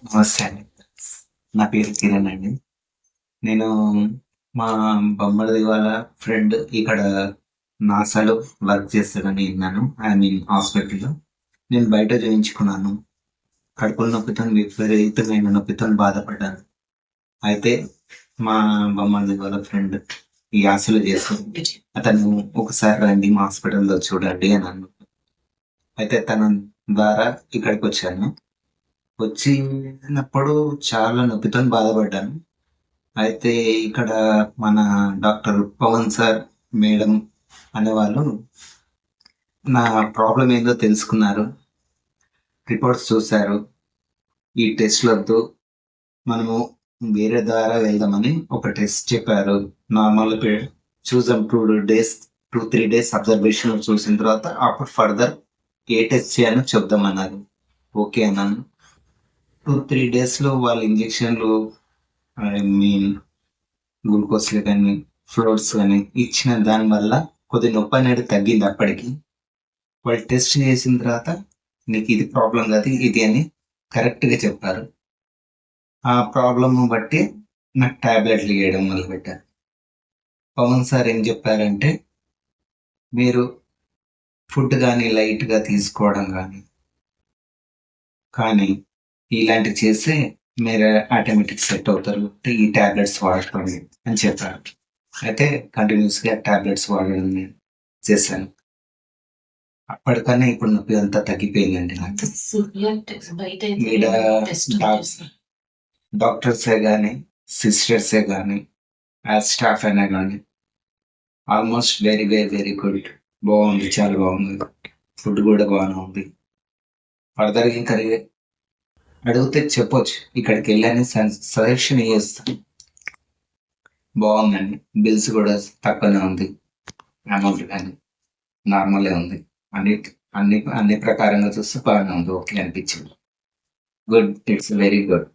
నమస్తే అండి. నా పేరు కిరణ్ అండి. నేను మా బొమ్మడిది వాళ్ళ ఫ్రెండ్ ఇక్కడ నాసాలో వర్క్ చేస్తాడని విన్నాను. ఐ మీన్ హాస్పిటల్‌లో. నేను బయట చేయించుకున్నాను. కడుపులో నొప్పితో విపరీతమైన నొప్పితోని బాధపడ్డాను. అయితే మా బొమ్మడిది వాళ్ళ ఫ్రెండ్ ఈ యాసలో చేస్తాడు. అతను ఒకసారి రండి మా హాస్పిటల్‌లో చూడండి అని అన్నాడు. అయితే తన ద్వారా ఇక్కడికొచ్చాను. వచ్చినప్పుడు చాలా నొప్పితోని బాధపడ్డాను. అయితే ఇక్కడ మన డాక్టర్ పవన్ సార్, మేడం అనేవాళ్ళు నా ప్రాబ్లమ్ ఏందో తెలుసుకున్నారు. రిపోర్ట్స్ చూసారు. ఈ టెస్ట్‌లొద్దు. మనము వేరే ద్వారా వెళ్దామని ఒక టెస్ట్ చెప్పారు. నార్మల్ చూసాం 2 డేస్, 2, 3 డేస్ అబ్జర్వేషన్ చూసిన తర్వాత అప్పుడు ఫర్దర్ ఏ టెస్ట్ చేయాలో చెప్దామన్నారు. ఓకే అన్నాను. 2, 3 డేస్‌లో వాళ్ళు ఇంజెక్షన్‌లు ఐ మీన్ గ్లూకోస్‌లు గాని, ఫ్రూట్స్ గాని ఇచ్చిన దాని వల్ల కొద్దిగా నొప్పనేది తగ్గింది అప్పటికి. వాళ్ళు టెస్ట్ చేసిన తర్వాత నీకు ఇది ప్రాబ్లమ్ కాదు ఇది అని కరెక్ట్‌గా చెప్పారు. ఆ ప్రాబ్లమ్‌ని బట్టి నాకు టాబ్లెట్లు ఇయ్యడం మొదలుపెట్టారు. పవన్ సార్ ఏం చెప్పారంటే, మీరు ఫుడ్ గాని లైట్‌గా తీసుకోవడం కానీ ఇలాంటివి చేస్తే మీరు ఆటోమేటిక్ సెట్ అవుతారు. ఈ టాబ్లెట్స్ వాడుకోండి అని చెప్పారు. అయితే కంటిన్యూస్‌గా టాబ్లెట్స్ వాడడం నేను చేశాను. అప్పటికన్నా ఇప్పుడు నొప్పి అంతా తగ్గిపోయిందండి నాకు. ఈడ డాక్టర్సే గానీ, సిస్టర్సే గానీ, స్టాఫ్ అయినా గానీ almost very, very, very good. బావుంది. చాలా బావుంది. ఫుడ్ గూడా బానే ఉంది. ఫర్దర్‌గా ఇంకా అడిగితే చెప్పొచ్చు. ఇక్కడికెళ్ళని సజెషన్ ఇయ్యొచ్చు. బావుందండి. బిల్స్ గూడా తక్కువనే ఉంది. అమౌంట్ గానీ నార్మలే ఉంది. అన్ని ప్రకారంగా చూస్తే బాగానే ఉంది. ఓకే అనిపించింది. గుడ్. It's very good.